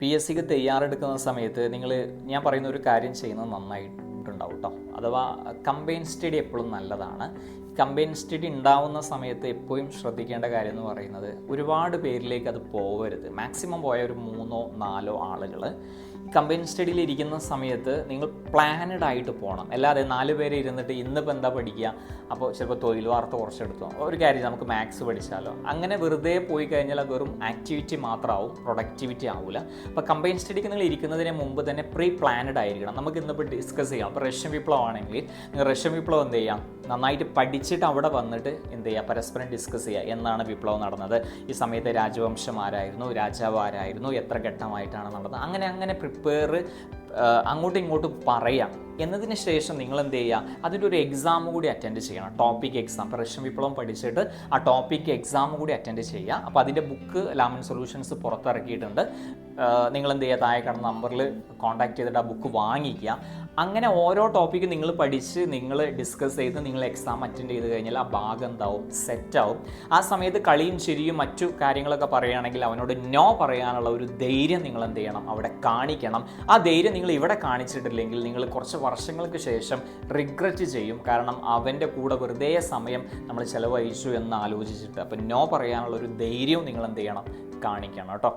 P S സിക്ക് തയ്യാറെടുക്കുന്ന സമയത്ത് ഞാൻ പറയുന്ന ഒരു കാര്യം ചെയ്യുന്നത് നന്നായിട്ടുണ്ടാവും കേട്ടോ. അഥവാ കമ്പൈൻ സ്റ്റഡി എപ്പോഴും നല്ലതാണ്. കമ്പൈൻ സ്റ്റഡി ഉണ്ടാവുന്ന സമയത്ത് എപ്പോഴും ശ്രദ്ധിക്കേണ്ട കാര്യം എന്ന് പറയുന്നത് ഒരുപാട് പേരിലേക്ക് അത് പോകരുത്. മാക്സിമം പോയ ഒരു 3-4 ആളുകൾ കമ്പൈൻ സ്റ്റഡിയിൽ ഇരിക്കുന്ന സമയത്ത് നിങ്ങൾ പ്ലാനഡ് ആയിട്ട് പോകണം. അല്ലാതെ 4 പേര് ഇരുന്നിട്ട് ഇന്നിപ്പോൾ എന്താ പഠിക്കുക, അപ്പോൾ ചിലപ്പോൾ തൊഴിൽ വാർത്ത കുറച്ചെടുത്തോ, ഒരു കാര്യം നമുക്ക് മാത്സ് പഠിച്ചാലോ, അങ്ങനെ വെറുതെ പോയി കഴിഞ്ഞാൽ അത് വെറും ആക്ടിവിറ്റി മാത്രമാവും, പ്രൊഡക്ടിവിറ്റി ആവില്ല. അപ്പോൾ കമ്പൈൻ സ്റ്റഡിക്ക് നിങ്ങൾ ഇരിക്കുന്നതിന് മുമ്പ് തന്നെ പ്രീ പ്ലാനഡ് ആയിരിക്കണം. നമുക്ക് ഇന്നിപ്പോൾ ഡിസ്കസ് ചെയ്യാം. അപ്പോൾ റഷ്യൻ വിപ്ലവം ആണെങ്കിൽ നിങ്ങൾ റഷ്യൻ വിപ്ലവം എന്ത് ചെയ്യാം, നന്നായിട്ട് പഠിച്ചിട്ട് അവിടെ വന്നിട്ട് എന്ത് ചെയ്യുക, പരസ്പരം ഡിസ്കസ് ചെയ്യുക. എന്നാണ് വിപ്ലവം നടന്നത്, ഈ സമയത്ത് രാജവംശം ആരായിരുന്നു, രാജാവ് ആരായിരുന്നു, എത്ര ഘട്ടമായിട്ടാണ് നടന്നത്, അങ്ങനെ പ്രിപ്പയർ അങ്ങോട്ടും ഇങ്ങോട്ടും പറയാം. എന്നതിന് ശേഷം നിങ്ങൾ എന്ത് ചെയ്യുക, അതിൻ്റെ ഒരു എക്സാം കൂടി അറ്റൻഡ് ചെയ്യണം. Topic exam. ഇപ്പോൾ റഷ്യൻ വിപ്ലവം പഠിച്ചിട്ട് ആ ടോപ്പിക് എക്സാം കൂടി അറ്റൻഡ് ചെയ്യുക. അപ്പോൾ അതിൻ്റെ ബുക്ക് ലാമൻ സൊല്യൂഷൻസ് പുറത്തിറക്കിയിട്ടുണ്ട്. നിങ്ങൾ എന്ത് ചെയ്യുക, താഴെ കാണുന്ന നമ്പറിൽ കോൺടാക്ട് ചെയ്തിട്ട് ആ ബുക്ക് വാങ്ങിക്കുക. അങ്ങനെ ഓരോ ടോപ്പിക്കും നിങ്ങൾ പഠിച്ച് നിങ്ങൾ ഡിസ്കസ് ചെയ്ത് നിങ്ങൾ എക്സാം അറ്റൻഡ് ചെയ്ത് കഴിഞ്ഞാൽ ആ ഭാഗം എന്താവും, സെറ്റാവും. ആ സമയത്ത് കളിയും ചിരിയും മറ്റു കാര്യങ്ങളൊക്കെ പറയുകയാണെങ്കിൽ അവനോട് നോ പറയാനുള്ള ഒരു ധൈര്യം നിങ്ങൾ എന്ത് ചെയ്യണം, അവിടെ കാണിക്കണം. ആ ധൈര്യം നിങ്ങൾ ഇവിടെ കാണിച്ചിട്ടില്ലെങ്കിൽ നിങ്ങൾ കുറച്ച് വർഷങ്ങൾക്ക് ശേഷം റിഗ്രറ്റ് ചെയ്യും. കാരണം അവൻ്റെ കൂടെ വെറുതെ സമയം നമ്മൾ ചിലവഴിച്ചു എന്ന് ആലോചിച്ചിട്ട്. അപ്പം നോ പറയാനുള്ള ഒരു ധൈര്യവും നിങ്ങൾ എന്ത് ചെയ്യണം, കാണിക്കണം കേട്ടോ.